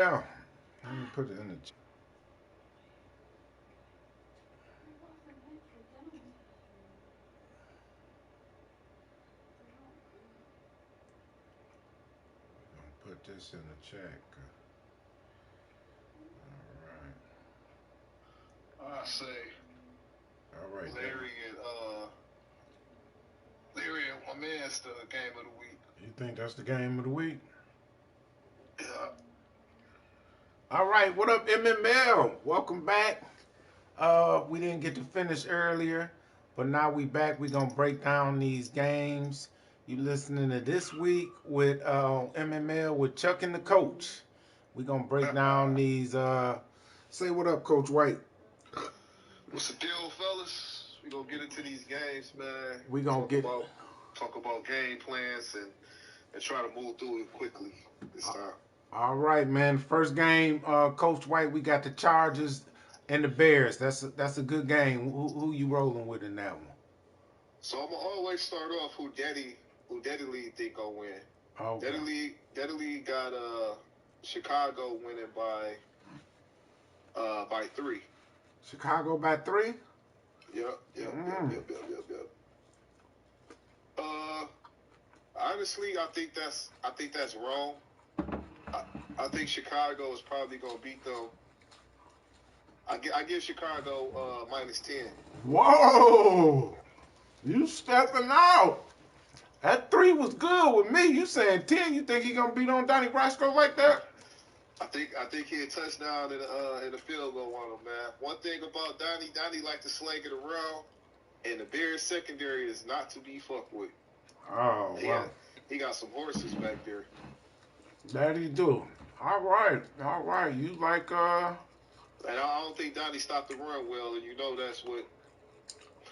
Yeah. Let me put it in the chat. Put this in the chat. I say All right. Larry and my man's the game of the week. You think that's the game of the week? Yeah. All right. What up, MML? Welcome back. We didn't get to finish earlier, but now we back. We gonna break down these games. You listening to this week with MML with Chuck and the Coach. We gonna break down these. Say what up, Coach White. What's the deal, fellas? We gonna get into these games, man. We gonna talk about game plans and try to move through it quickly this time. All right, man. First game, Coach White. We got the Chargers and the Bears. That's a good game. Who you rolling with in that one? So I'm gonna always start off who Daddy Lee think gonna win. Okay. Daddy Lee got Chicago winning by 3. Chicago by 3? Yep. Honestly, I think that's wrong. I think Chicago is probably gonna beat them. I give Chicago -10. Whoa! You stepping out. That 3 was good with me. You saying 10? You think he gonna beat on Donnie Brasco like that? I think he'll touchdown in the field goal on him, man. One thing about Donnie like to sling it around, and the Bears secondary is not to be fucked with. Oh, wow. He got some horses back there. That he do. All right. You like And I don't think Donnie stopped the run well, and you know that's what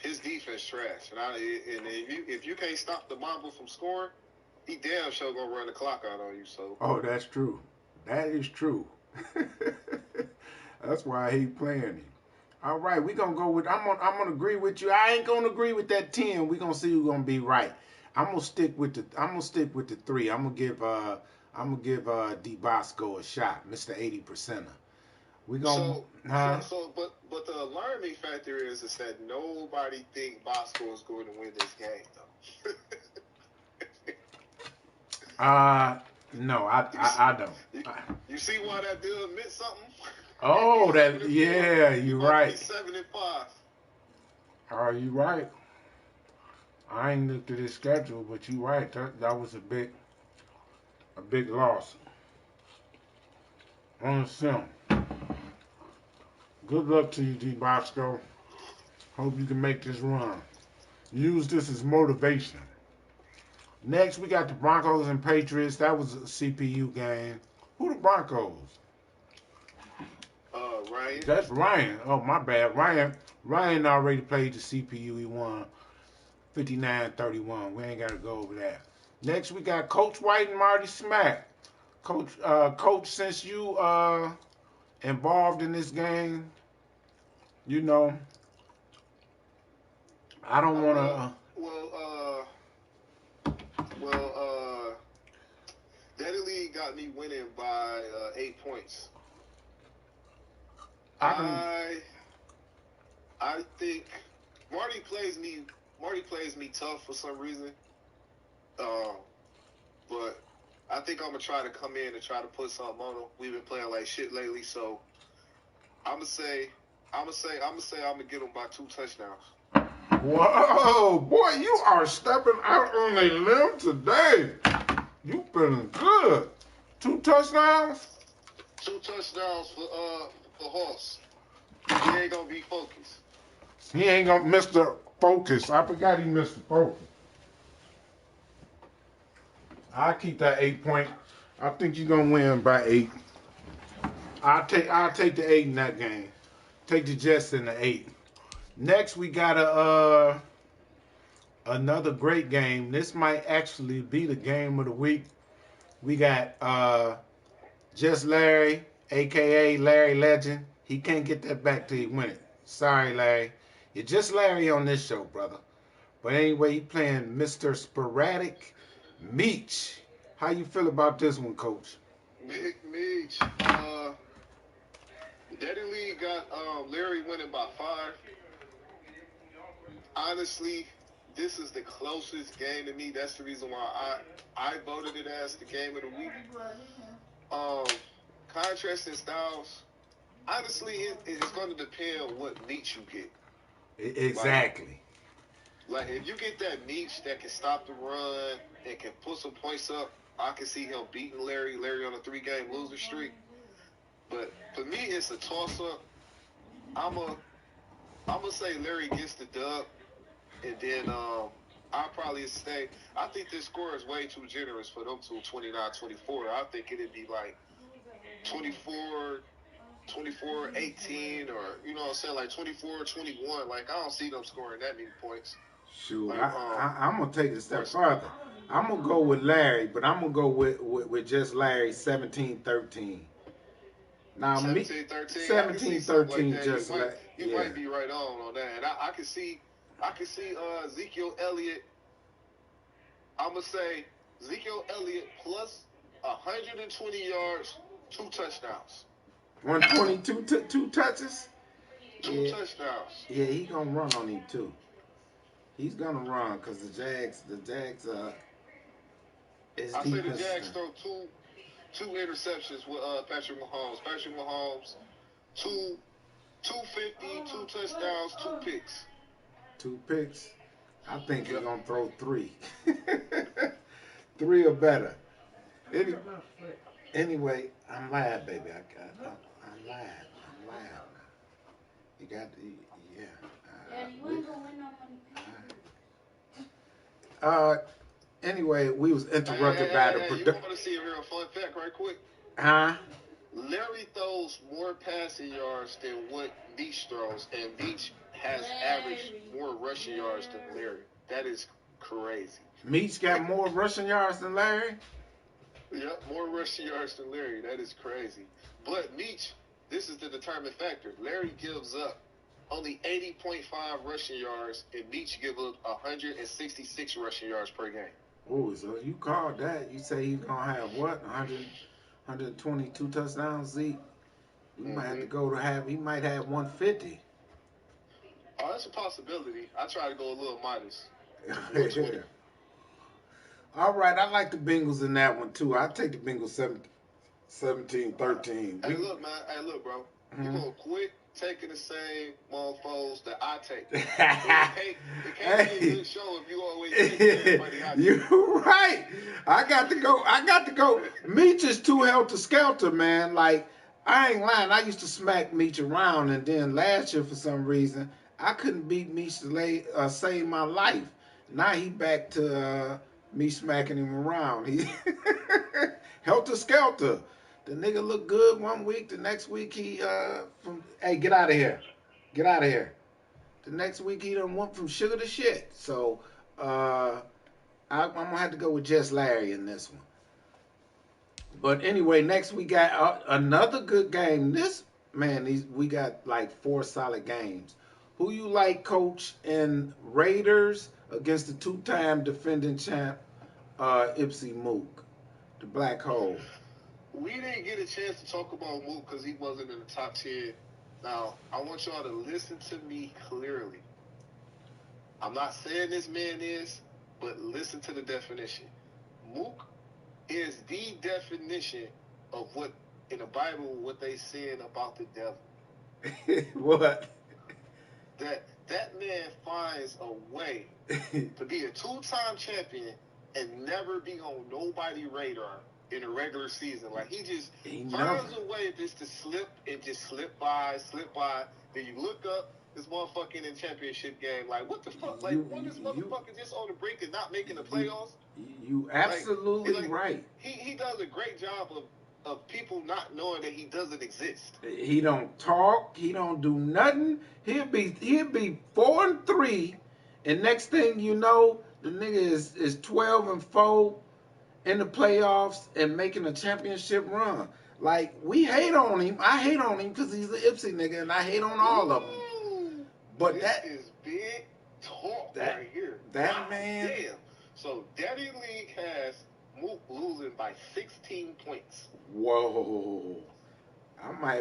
his defense trash. And if you can't stop the Mamba from scoring, he damn sure gonna run the clock out on you. So. Oh, that's true. That is true. That's why he playing him. All right, we gonna go with. I'm gonna agree with you. I ain't gonna agree with that 10. We gonna see who's gonna be right. I'm gonna stick with the 3. I'm gonna give D Bosco a shot, Mr. 80%er. We gonna but the alarming factor is that nobody think Bosco is going to win this game though. No, I don't. You see why that deal meant something? Oh, you're right. 7-5. Are you right? I ain't looked at his schedule, but you right. That was a big loss. On the sim. Good luck to you, D Bosco. Hope you can make this run. Use this as motivation. Next, we got the Broncos and Patriots. That was a CPU game. Who the Broncos? Ryan. That's Ryan. Oh, my bad. Ryan already played the CPU. He won 59-31. We ain't got to go over that. Next, we got Coach White and Marty Smack. Coach, since you involved in this game, you know, I don't want to. Daddy Lee got me winning by 8 points. I think Marty plays me tough for some reason. But I think I'm gonna try to come in and try to put something on him. We've been playing like shit lately, so I'm gonna get him by 2 touchdowns. Whoa, boy, you are stepping out on a limb today. You feeling good. 2 touchdowns? 2 touchdowns for Horse. He ain't gonna be focused. He ain't gonna Mr. Focus. I forgot he Mr. Focus. I'll keep that 8 point. I think you're gonna win by 8. I'll take the 8 in that game. Take the Jets in the 8. Next we got another great game. This might actually be the game of the week. We got Just Larry, aka Larry Legend. He can't get that back till he win it. Sorry, Larry. You're just Larry on this show, brother. But anyway, he playing Mr. Sporadic Meach. How you feel about this one, Coach? Mitch, Daddy Lee got Larry winning by 5. Honestly, this is the closest game to me. That's the reason why I voted it as the game of the week. Contrasting styles. Honestly, it's going to depend on what Meech you get. Exactly. Like if you get that Meech that can stop the run and can put some points up, I can see him beating Larry on a 3-game losing streak. But for me, it's a toss-up. I'ma say Larry gets the dub, and then I'll probably say I think this score is way too generous for them to 29-24. I think it'd be like 24-18, or you know what I'm saying, like 24-21. Like I don't see them scoring that many points. Shoot, Like, I'm gonna take it a step further. I'm gonna go with Larry, but I'm gonna go with just Larry 17-13. Now 17-13. 17-13 like just you might be right on that. And I can see Ezekiel Elliott. I'm gonna say Ezekiel Elliott plus 120 yards, 2 touchdowns. 122 two touches. 2 touchdowns. Yeah, he gonna run on him too. He's gonna run because the Jags. I say the Jags throw two interceptions with Patrick Mahomes. Patrick Mahomes, 250, 2 touchdowns, 2 picks. 2 picks. I think he's gonna throw 3. 3 or better. Anyway, I'm live, baby. I'm live. You got the Anyway, we was interrupted by the production. You want to see a real fun fact right quick? Huh? Larry throws more passing yards than what Meech throws, and Meech has averaged more rushing yards than Larry. That is crazy. Meech got more rushing yards than Larry? Yep, more rushing yards than Larry. That is crazy. But Meech, this is the determinant factor. Larry gives up only 80.5 rushing yards, and Meech gives up 166 rushing yards per game. Oh, so you called that. You say he's going to have what? 122 touchdowns, Zeke? We might have to go to he might have 150. Oh, that's a possibility. I try to go a little modest. All right, I like the Bengals in that one, too. I'll take the Bengals 17-13. Hey, look, man. Hey, look, bro. You're going to quit taking the same motherfuckers that I take. It can't be a good show if you always take everybody I take. You're right. I got to go. Meech is too helter-skelter, man. Like, I ain't lying. I used to smack Meech around, and then last year, for some reason, I couldn't beat Meech to save my life. Now he back to me smacking him around. He helter-skelter. The nigga look good one week. The next week hey, get out of here. Get out of here. The next week he done went from sugar to shit. So I'm gonna have to go with just Larry in this one. But anyway, next we got another good game. We got like 4 solid games. Who you like, Coach, in Raiders against the 2-time defending champ, Ipsy Mook, the Black Hole? We didn't get a chance to talk about Mook because he wasn't in the top 10. Now, I want y'all to listen to me clearly. I'm not saying this man is, but listen to the definition. Mook is the definition of what, in the Bible, what they said about the devil. What? That man finds a way to be a 2-time champion and never be on nobody's radar in a regular season. Like, he finds a way just to slip by. Then you look up, this motherfucker in the championship game. Like, what the fuck? Like, when this motherfucker just on the brink and not making the playoffs? You absolutely right. He does a great job of people not knowing that he doesn't exist. He don't talk. He don't do nothing. He'll be 4-3, and next thing you know, the nigga is 12-4 in the playoffs and making a championship run. Like, we hate on him. I hate on him because he's an Ipsy nigga, and I hate on all of them. But this is big talk right here. That man. Damn. So Daddy League has Mook losing by 16 points. Whoa.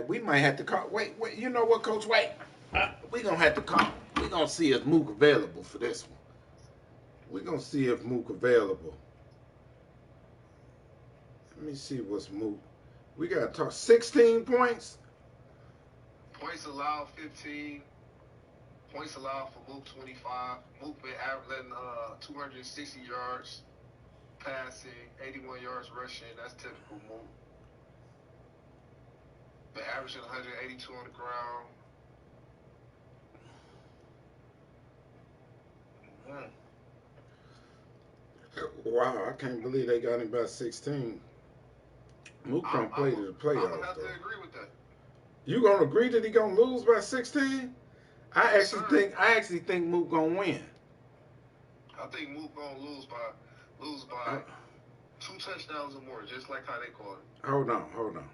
We might have to call. Wait. You know what, Coach? Wait. We gonna have to call. We gonna see if Mook available for this one. We gonna see if Mook available. Let me see what's Mook. We gotta talk. 16 points. Points allowed 15. Points allowed for Mook 25. Mook been letting 260 yards passing, 81 yards rushing. That's typical Mook. Been averaging 182 on the ground. Wow, I can't believe they got him by 16. Mook don't play to the playoffs. I'm gonna have to agree with that. You gonna agree that he gonna lose by 16? I Yes, actually think Mook gonna win. I think Mook gonna lose by 2 touchdowns or more, just like how they call it. Hold on.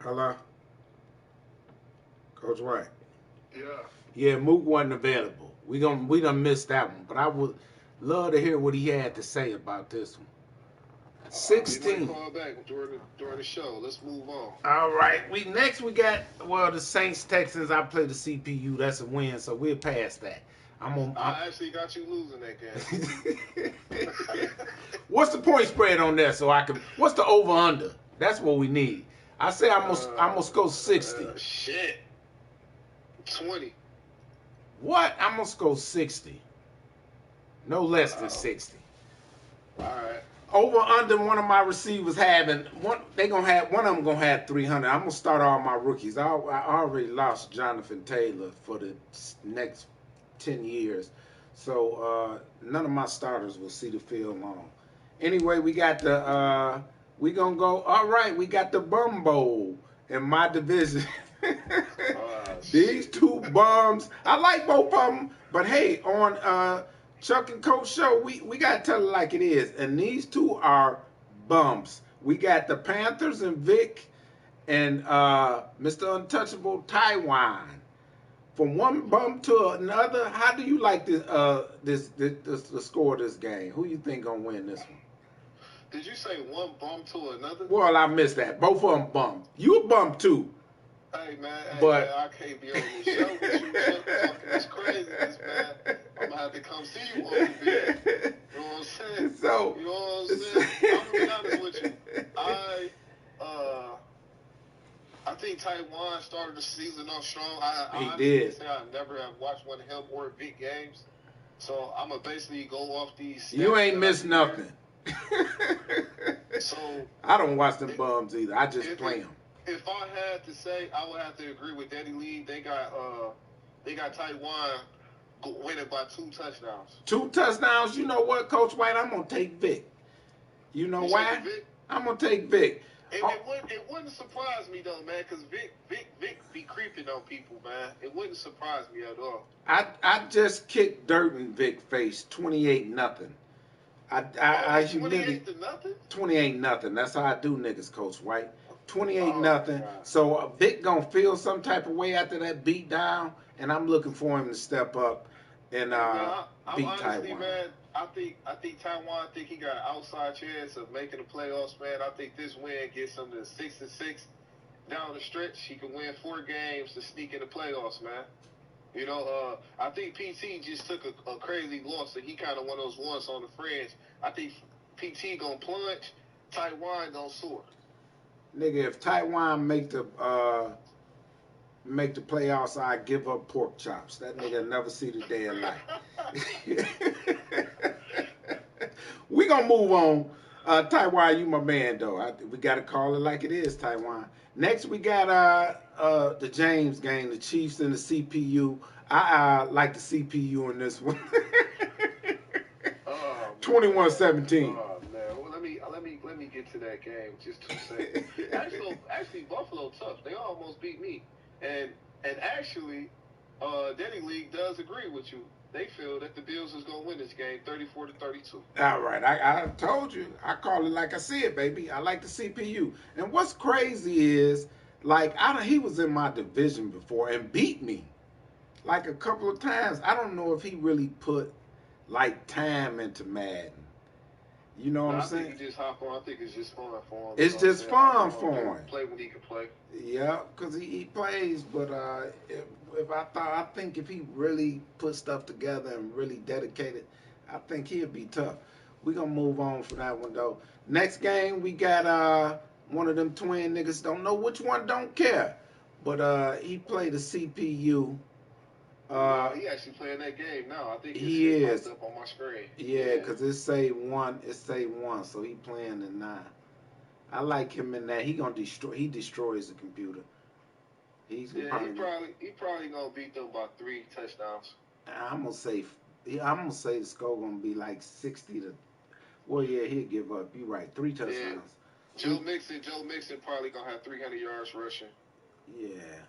Hello? Coach White. Yeah. Yeah, Mook wasn't available. We done missed that one, but I would love to hear what he had to say about this one. 16. Call back during the show. Let's move on. All right. We got the Saints Texans. I play the CPU. That's a win, so we'll pass that. I actually got you losing that game. What's the point spread on that? What's the over under? That's what we need. I say I'm gonna go 60. Shit. 20. What? I'm gonna go 60. No less than 60. All right. Over under one of my receivers having one of them gonna have 300. I'm gonna start all my rookies. I already lost Jonathan Taylor for the next 10 years, so none of my starters will see the field long. Anyway, we got the we gonna go. All right, we got the Bum Bowl in my division. These two bums. I like both of them, but hey, on Chuck and Coach show, we gotta tell it like it is. And these two are bums. We got the Panthers and Vic and Mr. Untouchable Taiwan. From one bum to another, how do you like this the score of this game? Who you think gonna win this one? Did you say one bum to another? Well, I missed that. Both of them bum. You a bum too. Hey man, but I can't be on the show with you talking this craziness, man. I'm gonna have to come see you on the video. You know what I'm saying? So, you know what I'm saying? I'm gonna be honest with you. I think Taiwan started the season off strong. I did. Say I never have watched one of him or Vic games, so I'm gonna basically go off these. You ain't missed nothing. So I don't watch them bums either. I just play them. If I had to say, I would have to agree with Daddy Lee. They got Taiwan winning by 2 touchdowns. 2 touchdowns. You know what, Coach White? I'm gonna take Vic. You know why? I'm gonna take Vic. It wouldn't surprise me though, man, because Vic be creeping on people, man. It wouldn't surprise me at all. I just kicked dirt in Vic's face, 28-0. I 28-0. 28-0. That's how I do niggas, Coach White. 28-0. So Vic gonna feel some type of way after that beat down, and I'm looking for him to step up and beat Taiwan. Man, I think Taiwan. I think he got an outside chance of making the playoffs, man. I think this win gets him to 6-6 down the stretch. He can win 4 games to sneak in the playoffs, man. You know, I think PT just took a crazy loss, and he kind of one of those ones on the fringe. I think PT gonna plunge, Taiwan gonna soar. Nigga, if Taiwan make the playoffs, I give up pork chops. That nigga never see the day of life. We gonna move on. Taiwan, you my man though. We gotta call it like it is, Taiwan. Next we got the James game, the Chiefs and the CPU. I like the CPU in this one. 21-17. Oh man, well, let me get to that game, just 2 seconds. Actually, Buffalo tough. They almost beat me, and actually, Denny League does agree with you. They feel that the Bills is gonna win this game, 34-32. All right, I told you. I call it like I said, baby. I like the CPU. And what's crazy is, like, he was in my division before and beat me, like a couple of times. I don't know if he really put like time into Madden. You know what I'm saying? I think he just hop on. I think it's just fun for him. It's just fun for him. Play when he can play. Yeah, because he plays. But I think if he really put stuff together and really dedicated, I think he'd be tough. We're going to move on from that one, though. Next game, we got one of them twin niggas. Don't know which one, don't care. But he played the CPU. He actually playing that game now. I think he is up on my screen. Yeah, because it say one, so he playing in 9. I like him in that. He destroys the computer. He probably gonna beat them by 3 touchdowns. I'm gonna say the score gonna be like 60 to. Well, yeah, he'll give up. You right, 3 touchdowns. Yeah. Joe Mixon probably gonna have 300 yards rushing. Yeah.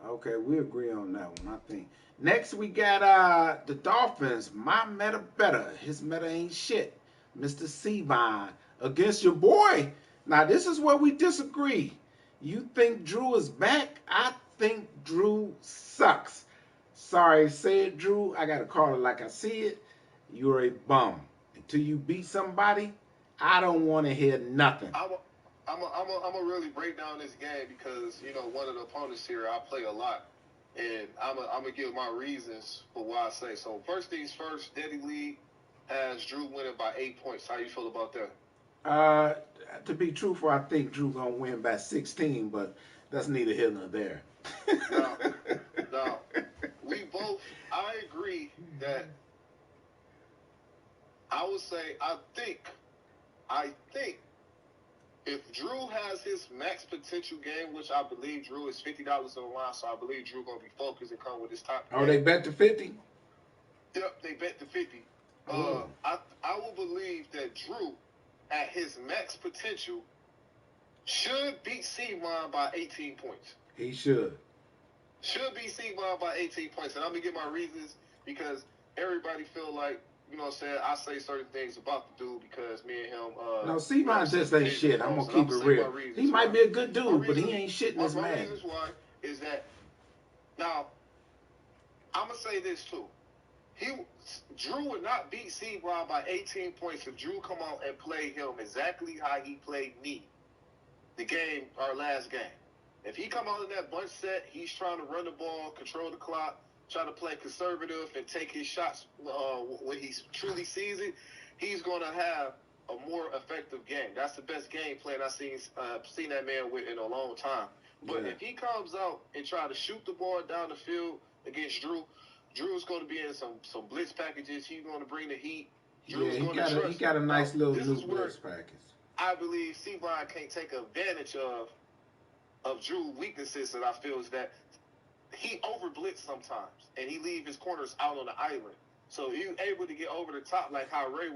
Okay, we agree on that one, I think. Next, we got the Dolphins. My meta better. His meta ain't shit. Mr. Seabine against your boy. Now, this is where we disagree. You think Drew is back? I think Drew sucks. Sorry, say it, Drew. I got to call it like I see it. You're a bum. Until you beat somebody, I don't want to hear nothing. I'm gonna really break down this game because one of the opponents here I play a lot, and I'm gonna give my reasons for why I say so. First things first, Daddy League has Drew winning by 8 points. How you feel about that? To be truthful, I think Drew gonna win by 16, but that's neither here nor there. Now, I agree that I think. If Drew has his max potential game, which I believe Drew is $50 on the line, so I believe Drew gonna be focused and come with his top. Oh, they bet to 50? Yep, they bet to 50. I will believe that Drew, at his max potential, should beat Seaman by 18 points. He should. Should beat Seaman by 18 points, and I'm gonna give my reasons because everybody feel like. You know what I'm saying? I say certain things about the dude because me and him. No, Seaman just ain't shit. I'm going to keep it real. He might be a good dude, but he ain't shit in his man. My reasons why is that. Now, I'm going to say this too. Drew would not beat Seaman by 18 points if Drew come out and play him exactly how he played me. Our last game. If he come out in that bunch set, he's trying to run the ball, control the clock, try to play conservative and take his shots when he truly sees it, he's going to have a more effective game. That's the best game plan I've seen that man with in a long time. But if he comes out and try to shoot the ball down the field against Drew's going to be in some blitz packages. He's going to bring the heat. He got a nice little new blitz package. I believe Seabrian can't take advantage of Drew's weaknesses that I feel is that he over-blitz sometimes, and he leave his corners out on the island. So he's able to get over the top like how Ray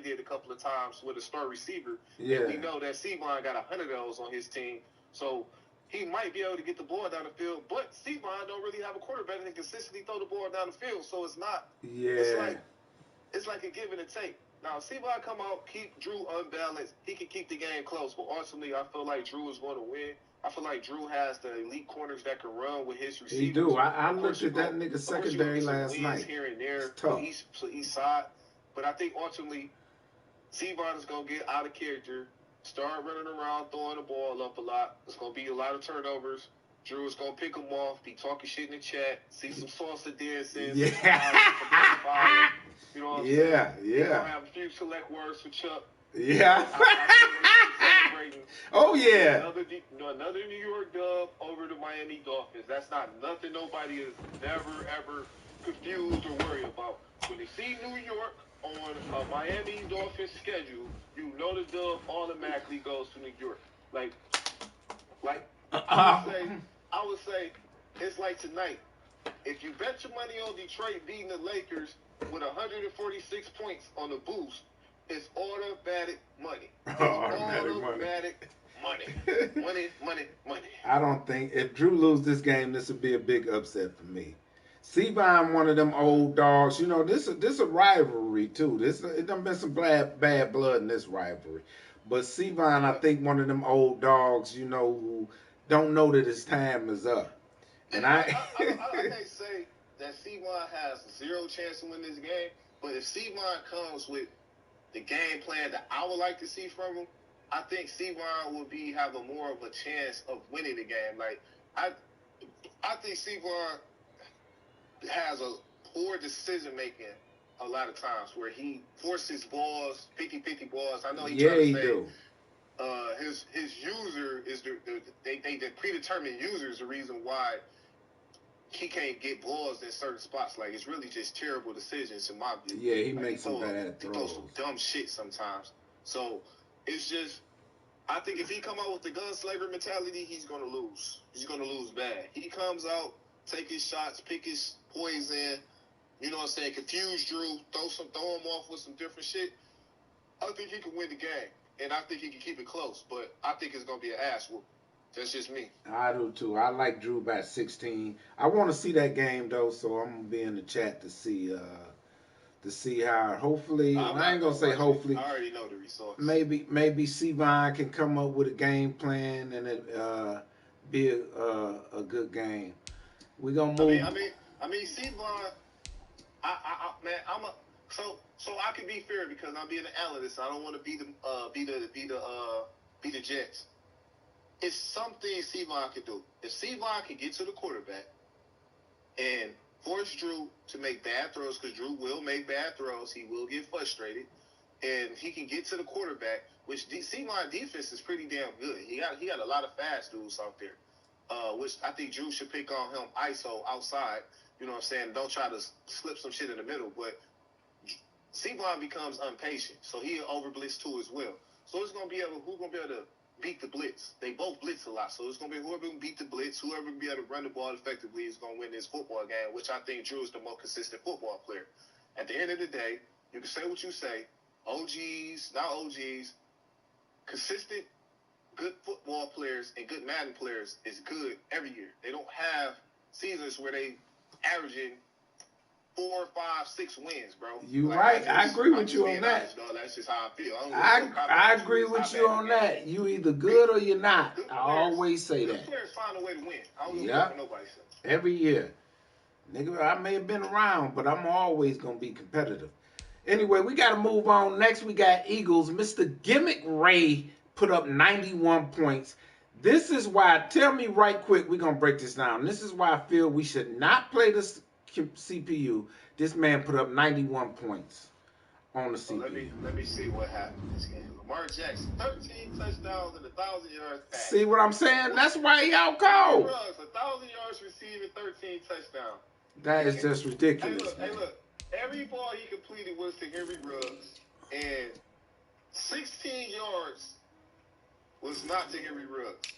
did a couple of times with a star receiver. Yeah. And we know that Seabrian got 100 of those on his team. So he might be able to get the ball down the field, but Seabrian don't really have a quarterback that can consistently throw the ball down the field. So it's not. Yeah. It's like a give and a take. Now, if Seabrian come out, keep Drew unbalanced, he can keep the game close. But ultimately, I feel like Drew is going to win. I feel like Drew has the elite corners that can run with his receivers. He do. I looked at that nigga secondary last night. Here and there, to each side. But I think ultimately, Seabrian is going to get out of character, start running around, throwing the ball up a lot. There's going to be a lot of turnovers. Drew is going to pick him off, be talking shit in the chat, see some salsa dancing. Yeah. You know what I'm saying? Yeah. He's going to have a few select words for Chuck. Yeah. Oh yeah. Another New York dub over the Miami Dolphins. That's not nothing nobody is never ever confused or worried about. When they see New York on a Miami Dolphins schedule, you know the dub automatically goes to New York. I would say it's like tonight. If you bet your money on Detroit beating the Lakers with 146 points on the boost, It's automatic money. It's Automatic money. Money. I don't think if Drew lose this game, this would be a big upset for me. Sevon, one of them old dogs. You know, this a rivalry too. It done been some bad blood in this rivalry. But Sevon, I think one of them old dogs. You know, who don't know that his time is up. And I can't say that C1 has zero chance to win this game, but if C1 comes with the game plan that I would like to see from him, I think C1 will have a more of a chance of winning the game. Like I think C1 has a poor decision making a lot of times where he forces balls, 50-50 balls. I know he trying to say do. His user is the predetermined user is the reason why he can't get balls in certain spots. Like, it's really just terrible decisions in my view. Yeah, he like, makes some bad throws. He throws some dumb shit sometimes. So it's just, I think if he come out with the gunslinger mentality, he's gonna lose. He's gonna lose bad. He comes out, take his shots, pick his poison. You know what I'm saying? Confuse Drew, throw him off with some different shit. I think he can win the game, and I think he can keep it close. But I think it's gonna be an ass whoop. That's just me. I do too. I like Drew by 16. I want to see that game though, so I'm gonna be in the chat to see how. Hopefully, I ain't gonna say hopefully. I already know the results. Maybe Sevon can come up with a game plan and it be a good game. We gonna move. I mean, Sevon. Man, so I can be fair because I'm being an analyst. I don't want to be the Jets. It's something Sevon can do. If Sevon can get to the quarterback and force Drew to make bad throws, because Drew will make bad throws, he will get frustrated, and he can get to the quarterback, which Sevon defense is pretty damn good. He got a lot of fast dudes out there, which I think Drew should pick on him ISO outside. You know what I'm saying? Don't try to slip some shit in the middle, but Sevon becomes impatient, so he'll overblitz too as well. So it's gonna be who's gonna be able to beat the blitz. They both blitz a lot, so it's gonna be whoever can beat the blitz, whoever can be able to run the ball effectively is gonna win this football game. Which I think Drew is the most consistent football player. At the end of the day, you can say what you say. OGs, not OGs, consistent, good football players and good Madden players is good every year. They don't have seasons where they averaging 4, 5, 6 wins, bro. You right. I agree with you on that. That's just how I feel. I agree with you on that. You either good or you're not. I always say that. Good players find a way to win. I don't know what nobody says. Every year. Nigga, I may have been around, but I'm always going to be competitive. Anyway, we got to move on. Next, we got Eagles. Mr. Gimmick Ray put up 91 points. This is why, tell me right quick, we're going to break this down. This is why I feel we should not play this CPU. This man put up 91 points on the CPU. Let me see what happened in this game. Lamar Jackson, 13 touchdowns and 1,000 yards back. See what I'm saying? That's why he out cold. 1,000 yards receiving, 13 touchdowns. That is just ridiculous. Hey, look. Every ball he completed was to Henry Ruggs, and 16 yards was not to Henry Ruggs.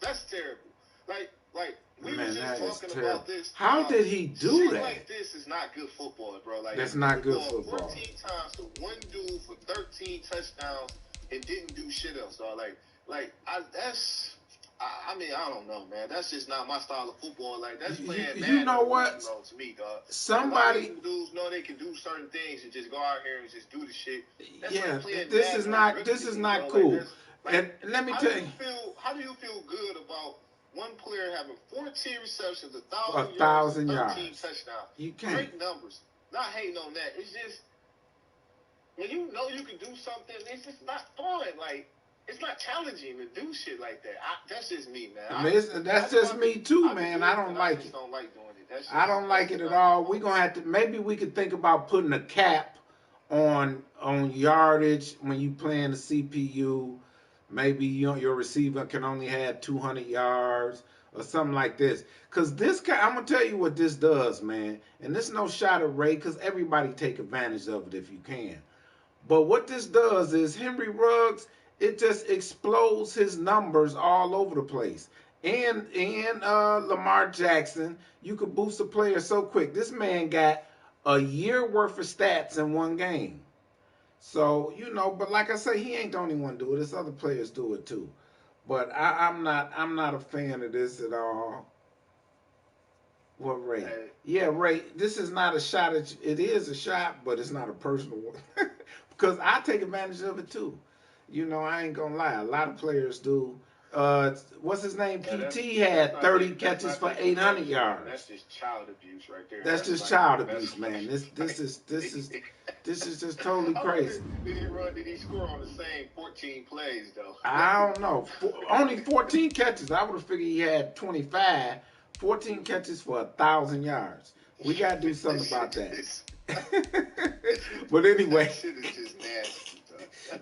That's terrible. Like we were just talking about this. How did he do that? Like this is not good football, bro. Like that's not good football. 14 times to one dude for 13 touchdowns and didn't do shit else, dog. I mean, I don't know, man. That's just not my style of football. Like, that's playing you know what? To me, dog. Somebody dudes know they can do certain things and just go out here and just do the shit. That's this is not cool. And let me tell you. How do you feel good about one player having 14 receptions, 1,000 yards, 13 touchdowns? You can't. Great numbers. Not hating on that. It's just when you know you can do something, it's just not fun. Like, it's not challenging to do shit like that. That's just me, man. That's just me too, man. I don't like it. Don't like doing it. I don't like it at all. We're gonna have to. Maybe we could think about putting a cap on yardage when you playing the CPU. Maybe your receiver can only have 200 yards or something like this. Because I'm going to tell you what this does, man. And this is no shot at Ray because everybody take advantage of it if you can. But what this does is Henry Ruggs, it just explodes his numbers all over the place. And Lamar Jackson, you could boost a player so quick. This man got a year worth of stats in one game. So, but like I say, he ain't the only one do it. There's other players do it too. But I'm not a fan of this at all. What, Ray? Hey, Yeah, Ray, this is not a shot at you. It is a shot, but it's not a personal one. Because I take advantage of it too. I ain't gonna lie. A lot of players do. What's his name? yeah, PT that's had not 30 that's catches not for taking 800 advantage of it. That's yards. just child abuse right there. That's That's just like child that's abuse, man. This like. is just totally I wonder, crazy. did he score on the same 14 plays though? I don't know. Only 14 catches. I would have figured he had 25. 14 catches for 1,000 yards. We gotta do something about that. But anyway, that shit is just nasty.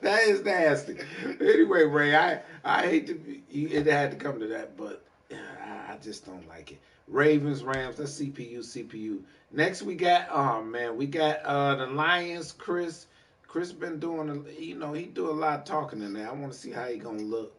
that is nasty. Anyway, Ray, I hate to be, it had to come to that, but I just don't like it. Ravens, Rams, that's CPU. Next we got, oh man, we got the Lions. Chris been doing, he do a lot of talking in there. I want to see how he gonna look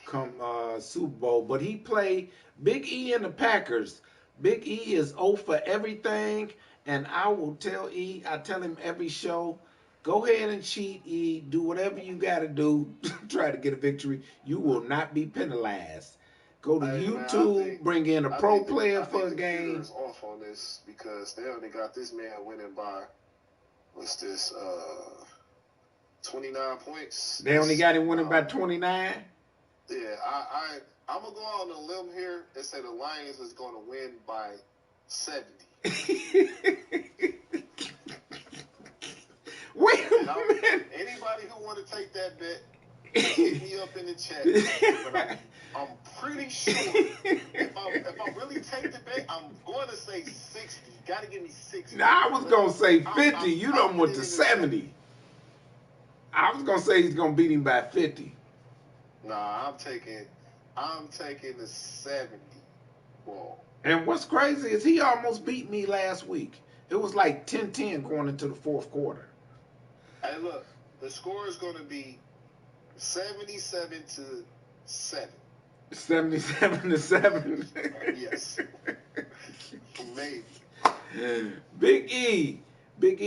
come Super Bowl. But he played Big E and the Packers. Big E is 0 for everything, and I tell him every show, go ahead and cheat, E. Do whatever you got to do to try to get a victory. You will not be penalized. Go to Hey, man, YouTube, bring in a pro player for a the game. is off on this because they only got this man winning by what's this 29 points. They only got him winning by 29. Yeah, I'm gonna go on a limb here and say the Lions is gonna win by 70. Wait a minute. Anybody who want to take that bet, hit me up in the chat. But I'm pretty sure if I really take the bet, I'm going to say 60. Got to give me 60. Now, I was going to say 50. You done went to 70. I was going to say he's going to beat him by 50. Nah, I'm taking the 70 ball. And what's crazy is he almost beat me last week. It was like 10-10 going into the fourth quarter. Hey, look, the score is going to be 77 to 7. 77 to 7. Yes. Maybe. Big E,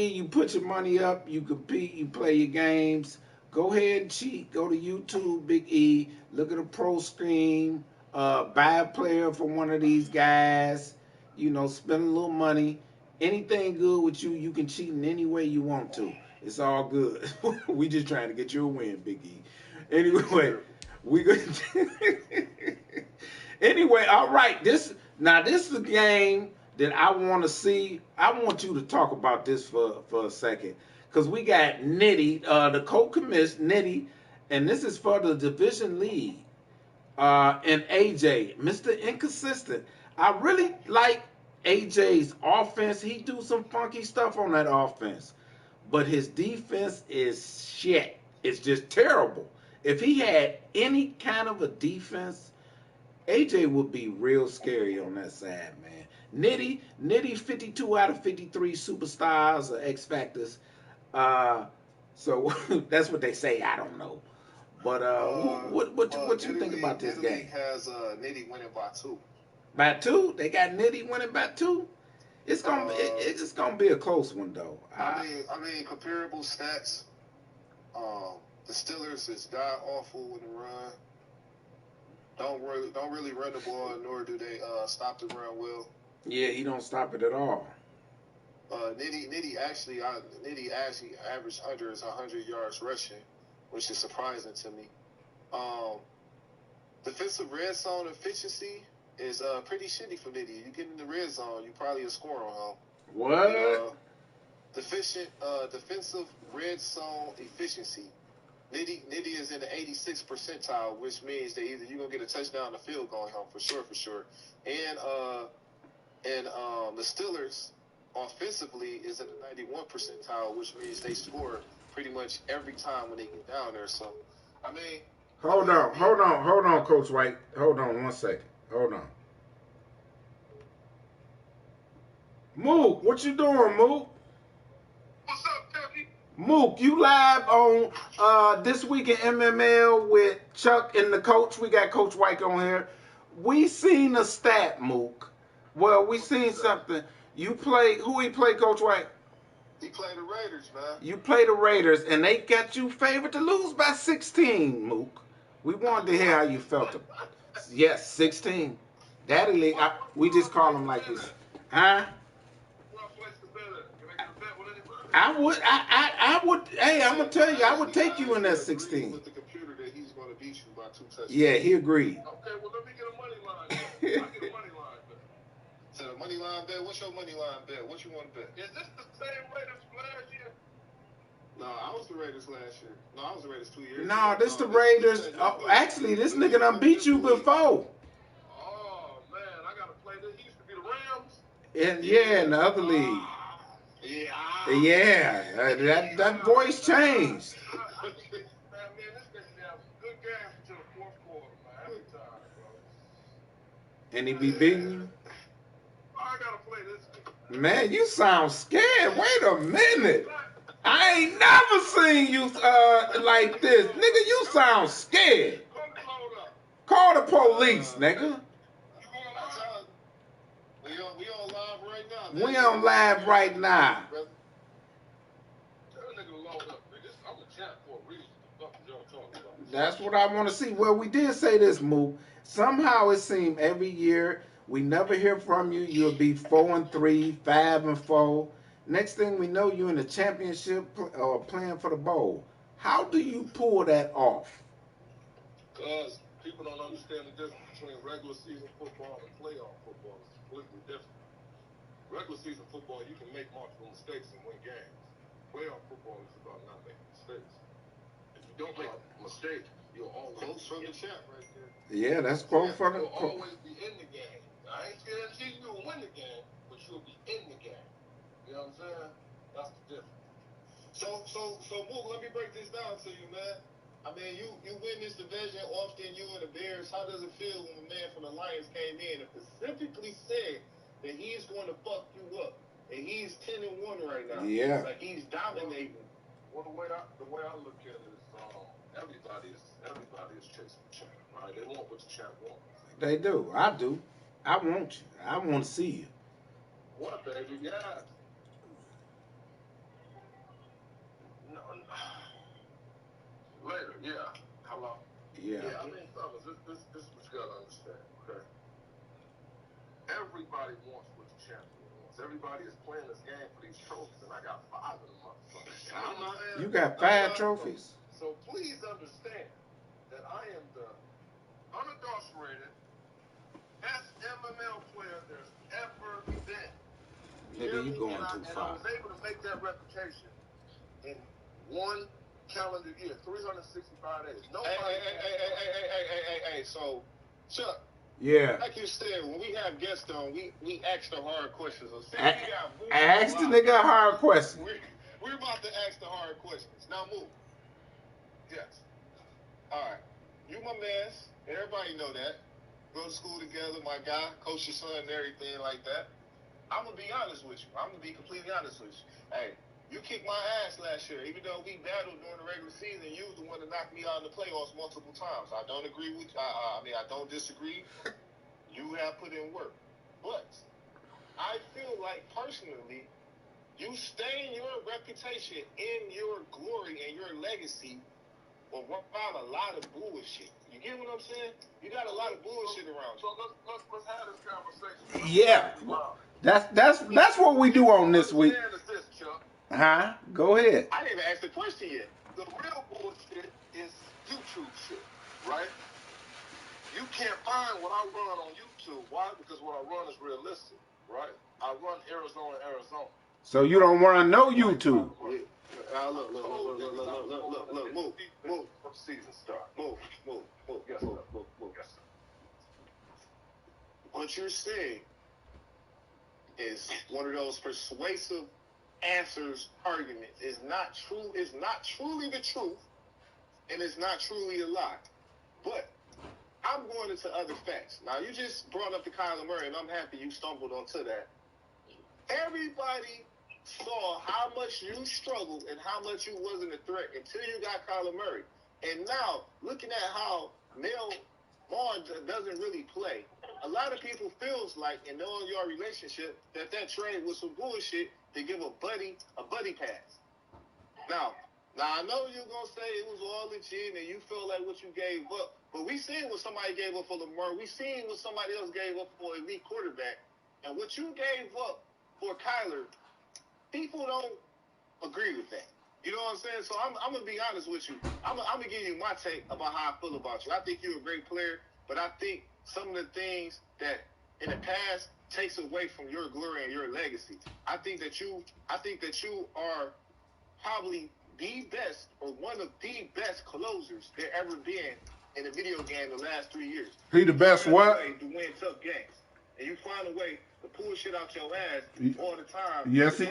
you put your money up, you compete, you play your games. Go ahead and cheat. Go to YouTube, Big E. Look at a pro screen. Buy a player for one of these guys. Spend a little money. Anything good with you, you can cheat in any way you want to. It's all good. We just trying to get you a win, Big E. Anyway, we good. Anyway, all right. This is a game that I want to see. I want you to talk about this for a second. Because we got Nitty, the co-commiss, Nitty, and this is for the division league. And AJ, Mr. Inconsistent. I really like AJ's offense. He do some funky stuff on that offense. But his defense is shit. It's just terrible. If he had any kind of a defense, AJ would be real scary on that side, man. Nitty 52 out of 53 superstars or X Factors. So that's what they say. I don't know. But what you think about this game? Has Nitty winning by 2. By 2? They got Nitty winning by 2? It's gonna be a close one though. I mean comparable stats. The Steelers is god awful in the run. Don't really run the ball, nor do they stop the run well. Yeah, he don't stop it at all. Nitty actually averaged under 100 yards rushing, which is surprising to me. Defensive red zone efficiency is pretty shitty for Nitty. You get in the red zone, you probably a score on him. What? Defensive red zone efficiency. Nitty is in the 86th percentile, which means that either you're gonna get a touchdown or field goal home for sure. And the Steelers offensively is in the 91st percentile, which means they score pretty much every time when they get down there. So, I mean, hold on, Coach White. Hold on 1 second. Hold on. Mook, what you doing, Mook? What's up, Chucky? Mook, you live on This Week in MML with Chuck and the coach. We got Coach White on here. We seen a stat, Mook. Well, we seen something. Who he play, Coach White? He played the Raiders, man. You play the Raiders, and they got you favored to lose by 16, Mook. We wanted to hear how you felt. Yes, 16. Daddy League, we just call them like this. Huh? I would, hey, I'm going to tell you, I would take you in that 16. With the computer that he's going to beat you by 2 touchdowns. Yeah, he agreed. Okay, well, let me get a money line. I get a money line bet. So the money line bet, what's your money line bet? What you want to bet? Is this the same Raiders from last year? No, I was the Raiders last year. No, I was the Raiders 2 years No, ago. this the Raiders. Actually, this nigga done beat you before. Oh, man, I got to play this. He used to be the Rams. And yeah, in the other league. Yeah, that voice changed. Man, this nigga have good games until the fourth quarter, man. Every time, bro. And he be beating you? I got to play this. Man, you sound scared. Wait a minute. I ain't never seen you like this. Nigga, you sound scared. Call the police, nigga. We on live right now. We on live right now. That's what I want to see. Well, we did say this, Moo. Somehow it seemed every year we never hear from you. You'll be 4-3, 5-4. Next thing we know, you're in the championship or playing for the bowl. How do you pull that off? Because people don't understand the difference between regular season football and playoff football. It's completely different. Regular season football, you can make multiple mistakes and win games. Playoff football is about not making mistakes. If you don't make a mistake, you'll always Quotes from the chat right there. Yeah, that's quote for the. You'll always be in the game. I ain't guaranteeing you'll win the game, but you'll be in the game. You know what I'm saying? That's the difference. So, Mook, let me break this down to you, man. I mean, you win this division often, you and the Bears. How does it feel when a man from the Lions came in and specifically said that he's going to fuck you up? And he's 10-1 right now. Yeah. Like, he's dominating. Well, the way I look at it is everybody is chasing the champ, right? They want what the champ wants. They do. I do. I want you. I want to see you. What, baby? Yeah. No. Later, yeah. Hello. Yeah. Yeah, I mean, fellas, this is what you gotta understand, okay? Everybody wants what the champion wants. Everybody is playing this game for these trophies, and I got 5 of them motherfuckers. You got 5 trophies? So please understand that I am the unadulterated best MML player there's ever been. Nigga, you going too And I far. was able to make that reputation in 1 calendar year, 365 days. Hey, so, Chuck, Yeah. like you said, when we have guests on, we ask the hard questions. So Ask the nigga a hard question. We're about to ask the hard questions. Now, move. Yes. All right. You my man. Everybody know that. Go to school together, my guy, coach your son and everything like that. I'm going to be honest with you. I'm going to be completely honest with you. Hey, you kicked my ass last year. Even though we battled during the regular season, you was the one that knocked me out in the playoffs multiple times. I don't agree with you. I don't disagree. You have put in work. But I feel like, personally, you stain your reputation in your glory and your legacy around a lot of bullshit. You get what I'm saying? You got a lot of bullshit around you. So let's have this conversation. Yeah. That's what we do on this week. This, Chuck. Huh? Go ahead. I didn't even ask the question yet. The real bullshit is YouTube shit, right? You can't find what I run on YouTube. Why? Because what I run is realistic, right? I run Arizona. So you don't want to know YouTube. Look, move. From season start. Move. Yes, move. Yes, sir. What you're saying is one of those persuasive answers arguments. It's not true. It's not truly the truth, and it's not truly a lie. But I'm going into other facts. Now, you just brought up the Kyler Murray, and I'm happy you stumbled onto that. Everybody saw how much you struggled and how much you wasn't a threat until you got Kyler Murray. And now, looking at how Mel Vaughn doesn't really play, a lot of people feels like, and knowing your relationship, that trade was some bullshit to give a buddy pass. Now I know you're gonna say it was all legit and you feel like what you gave up, but we seen what somebody gave up for Lamar. We seen what somebody else gave up for an elite quarterback, and what you gave up for Kyler, people don't agree with that. You know what I'm saying? So I'm gonna be honest with you. I'm gonna give you my take about how I feel about you. I think you're a great player, but I think some of the things that in the past takes away from your glory and your legacy. I think that you are probably the best or one of the best closers there ever been in a video game the last 3 years. He the best what? To win tough games, and you find a way to pull shit out your ass all the time. Yes, he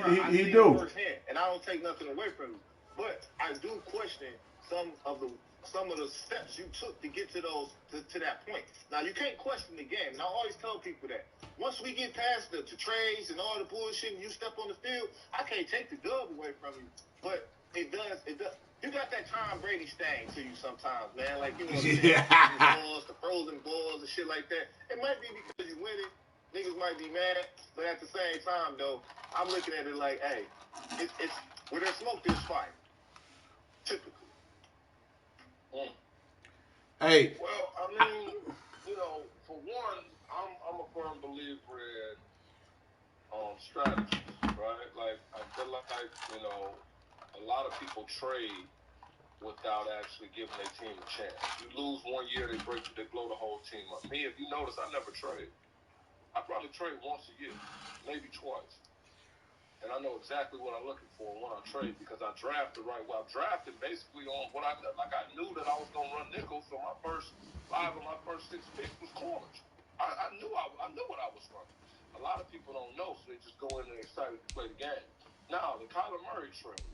do. Firsthand, and I don't take nothing away from you, but I do question some of the steps you took to get to that point. Now you can't question the game, and I always tell people that once we get past the trades and all the bullshit, and you step on the field, I can't take the dub away from you, but it does. You got that Tom Brady stain to you sometimes, man. Like, you know what I'm saying? Balls, the frozen balls and shit like that. It might be because you winning. Niggas might be mad, but at the same time, though, I'm looking at it like, hey, it's where there's smoke, there's fire. Typically. Hey. Well, I mean, you know, for one, I'm a firm believer in strategies, right? Like, I feel like, you know, a lot of people trade without actually giving their team a chance. You lose 1 year, they blow the whole team up. Me, if you notice, I never trade. I probably trade once a year, maybe twice. And I know exactly what I'm looking for when I trade because I draft the right way. I'm drafting basically on what I knew that I was going to run nickel, so my first 5 of my first 6 picks was corners. I knew what I was running. A lot of people don't know, so they just go in there excited to play the game. Now, the Kyler Murray trade.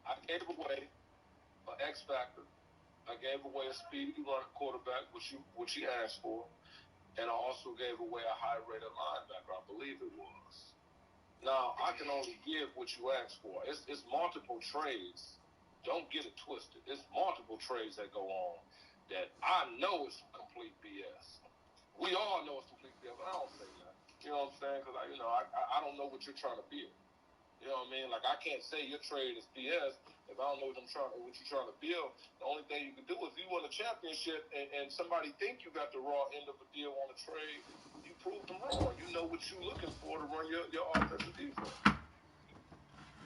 I gave away an X factor. I gave away a speedy running quarterback, which he asked for, and I also gave away a high-rated linebacker. I believe it was. Now I can only give what you asked for. It's multiple trades. Don't get it twisted. It's multiple trades that go on that I know is complete BS. We all know it's complete BS, but I don't say that. You know what I'm saying? Because I don't know what you're trying to build. You know what I mean? Like, I can't say your trade is BS if I don't know what you're trying to build. The only thing you can do is if you win a championship and somebody think you got the raw end of a deal on a trade, you prove them wrong. You know what you're looking for to run your offensive defense.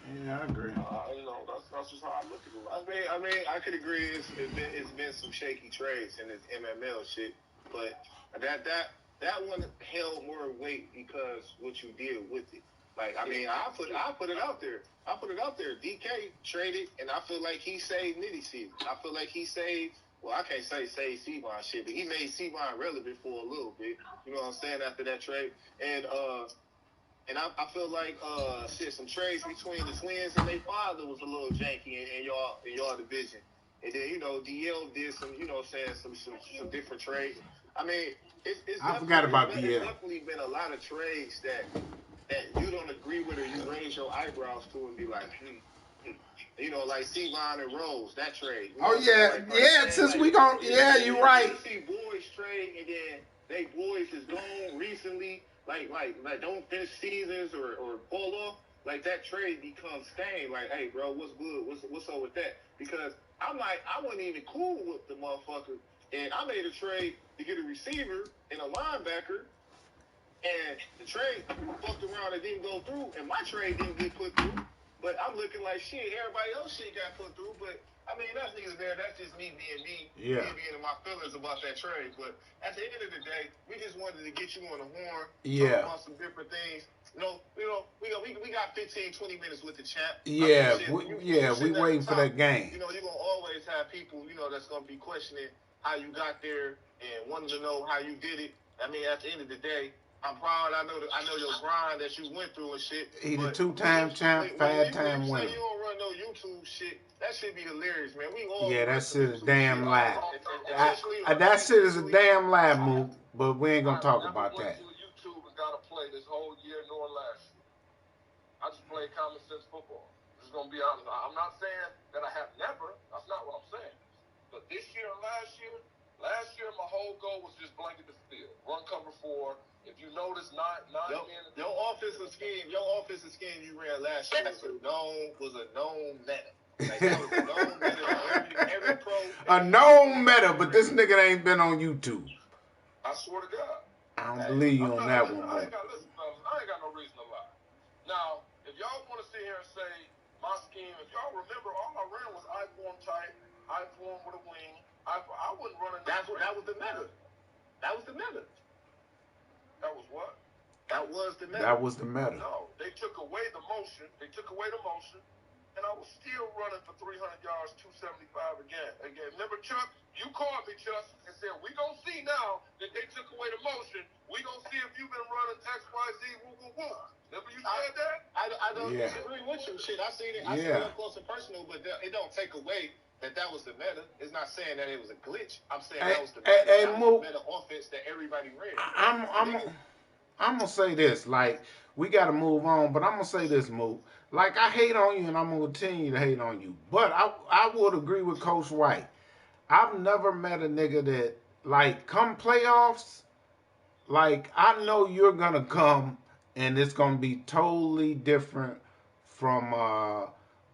Yeah, I agree. You know, that's just how I look at it. I mean, I could agree. It's been some shaky trades in this MML shit, but that one held more weight because what you did with it. Like, I mean, I put it out there. DK traded, and I feel like he saved Nitty season. I feel like he saved. Well, I can't say save Seabon shit, but he made Seabon relevant for a little bit. You know what I'm saying? After that trade, and I feel like some trades between the Twins and their father was a little janky in y'all division. And then, you know, DL did some, you know, saying some different trades. I mean, I forgot about DL. There's definitely been a lot of trades that you don't agree with or you raise your eyebrows to and be like, you know, like Seavon and Rose, that trade. You know, since we gon' you're right. You see boys trade and then they boys is gone recently, like don't finish seasons or fall off. Like, that trade becomes stained. Like, hey, bro, what's good? What's up with that? Because I'm like, I wasn't even cool with the motherfucker, and I made a trade to get a receiver and a linebacker. And the trade fucked around and didn't go through, and my trade didn't get put through. But I'm looking like shit. Everybody else shit got put through. But I mean, that's neither there. That's just me being me. Yeah. Me being in my feelings about that trade. But at the end of the day, we just wanted to get you on the horn. Yeah. Talk about some different things. We got 15, 20 minutes with the champ. Yeah, I mean, we waiting for that game. You know, you're gonna always have people, you know, that's gonna be questioning how you got there and wanting to know how you did it. I mean, at the end of the day, I'm proud. I know your grind that you went through and shit. He the 2-time champ, 5-time winner. You don't run no YouTube shit. That shit be hilarious, man. We all that shit is a damn lie. That That shit is a damn lie, Mook. But we ain't gonna talk about that. I went to YouTube and got to play this whole year nor last year. I just played common sense football. Just gonna be honest. I'm not saying that I have never. That's not what I'm saying. But this year and last year, my whole goal was just blanket the field, run cover 4, If you notice, not your offensive scheme you ran last year was a known meta. Like, that was a known meta. Every pro. A known meta, but this nigga ain't been on YouTube. I swear to God. I don't believe you on that one, I man. listen, fellas, I ain't got no reason to lie. Now, if y'all want to sit here and say my scheme, if y'all remember, all I ran was I-form tight, I-form with a wing. I wouldn't run a. That was the meta. That was the meta. That was what? That was the meta. That was the meta. No, they took away the motion. And I was still running for 300 yards, 275 again. Remember, Chuck, you called me, Chuck, and said, we going to see now that they took away the motion. We going to see if you've been running X, Y, Z, woo, woo, woo. Remember you said that? I don't disagree with you. Shit, I seen it. I seen it up close and personal, but it don't take away that was the meta. It's not saying that it was a glitch. I'm saying that was the meta. That was the meta offense that everybody ran. I'm gonna say this, like, we gotta move on, but I'm gonna say this, Mook. Like, I hate on you, and I'm gonna continue to hate on you. But I would agree with Coach White. I've never met a nigga that, like, come playoffs, like, I know you're gonna come, and it's gonna be totally different from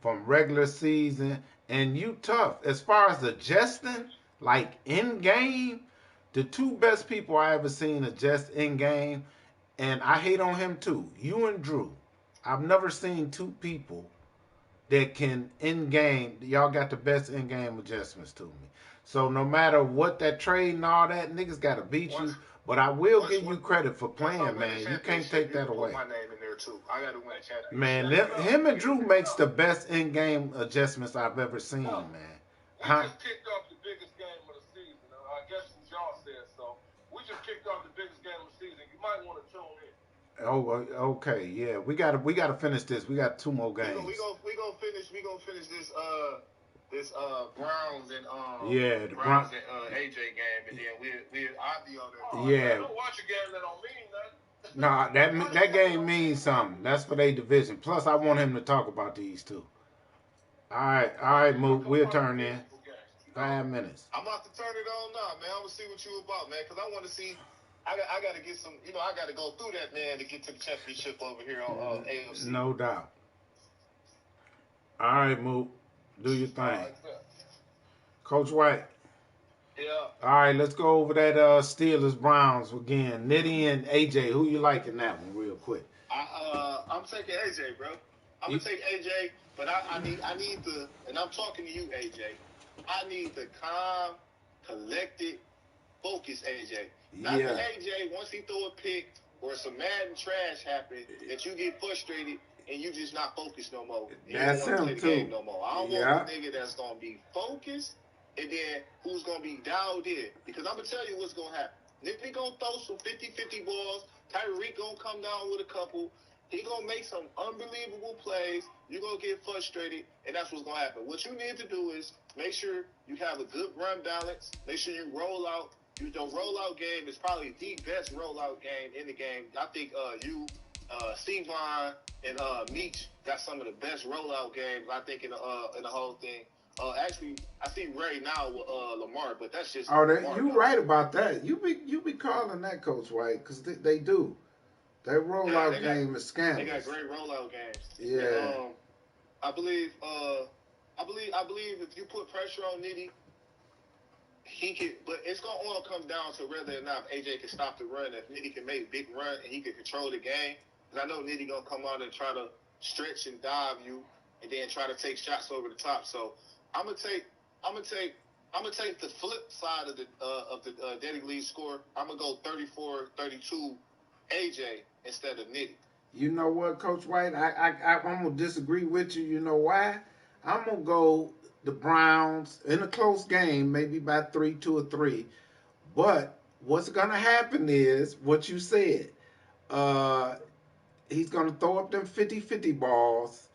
regular season, and you tough. As far as adjusting, like, in game, the two best people I ever seen adjust in game. And I hate on him too. You and Drew. I've never seen two people that can in-game. Y'all got the best in-game adjustments to me. So no matter what that trade and all that, niggas got to beat you. But I will give you credit for playing, man. You can't take that away. My name in there too. I got to win a championship. Man, him and Drew makes the best in-game adjustments I've ever seen, man. We just kicked off the biggest game of the season. I guess y'all said so. We just kicked off the biggest game of the season. You might want to tune in. Oh, okay, yeah. We gotta finish this. We got 2 more games. We gonna finish this Browns and the Browns and AJ game, and then I'll be on Yeah. there. I don't watch a game that don't mean nothing. Nah, that game means something. That's for their division. Plus, I want him to talk about these too. All right, Mook. We'll turn in 5 minutes. I'm about to turn it on now, man. I'm gonna see what you about, man, because I want to see. I got to get some. I got to go through that, man, to get to the championship over here on AFC. No doubt. All right, Mook. Do your thing. Right, Coach White. Yeah. All right, let's go over that Steelers Browns again. Nitty and AJ. Who you like in that one, real quick? I'm taking AJ, bro. I'm gonna take AJ, but I need the, and I'm talking to you, AJ. I need the calm, collected, focused AJ. Not the AJ, once he throw a pick or some Madden trash happen, that you get frustrated and you just not focused no more. And That's you don't him play the too. game no more. I don't want a nigga that's gonna be focused and then who's gonna be dialed in. Because I'm gonna tell you what's gonna happen. Nick gonna throw some 50-50 balls. Tyreek gonna come down with a couple. He gonna make some unbelievable plays. You're gonna get frustrated, and that's what's gonna happen. What you need to do is make sure you have a good run balance. Make sure you roll out. The rollout game is probably the best rollout game in the game. I think Steve Vaughn and Meach got some of the best rollout games, I think, in the whole thing. Actually, I see Ray now with Lamar, but that's just. You right about that. You be calling that, Coach White, because they do. Their rollout game is scandalous. They got great rollout games. Yeah. And, I believe if you put pressure on Nitty, he could. But it's gonna all come down to whether or not AJ can stop the run. If Nitty can make a big run and he can control the game, because I know Nitty gonna come out and try to stretch and dive you, and then try to take shots over the top. So I'm gonna take the flip side of the Daddy League score. I'm gonna go 34-32 AJ instead of Nitty. You know what, Coach White? I'm gonna disagree with you. You know why? I'm gonna go the Browns in a close game, maybe by 2 or 3. But what's gonna happen is what you said. He's gonna throw up them 50-50 balls,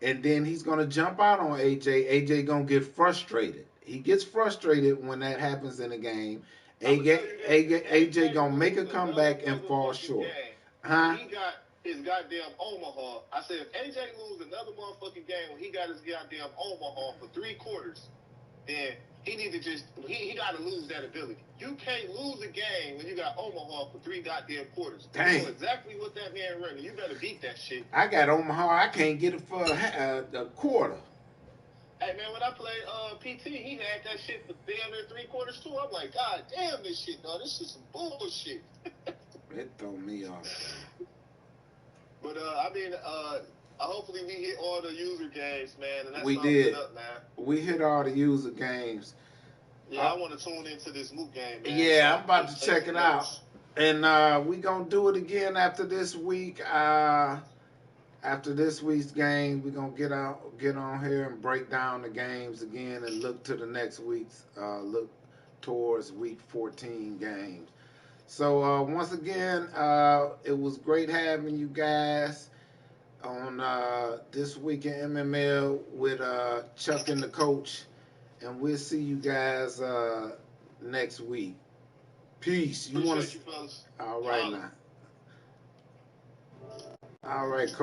and then he's gonna jump out on AJ. AJ gonna get frustrated. He gets frustrated when that happens in a game. AJ gonna make a comeback and fall short. Huh? He got his goddamn Omaha. I said, if AJ lose another motherfucking game when he got his goddamn Omaha for 3 quarters, then he need to just he got to lose that ability. You can't lose a game when you got Omaha for 3 goddamn quarters. Dang. You know exactly what that man running. You better beat that shit. I got Omaha. I can't get it for a quarter. Hey man, when I played PT, he had that shit for damn near 3 quarters too. I'm like, God damn, this shit, dog. This is some bullshit. It threw me off. But I mean, hopefully we hit all the user games, man. And that's We sums did. it up, man. We hit all the user games. Yeah, I want to tune into this Mook game, man. Yeah, So I'm about to check it out. And we gonna do it again after this week. After this week's game, we gonna get on here and break down the games again and look to the next week's look towards week 14 games. So once again, it was great having you guys on this week in MML with Chuck and the coach, and we'll see you guys next week. Peace. Appreciate you, fellas. All right now. All right, coach.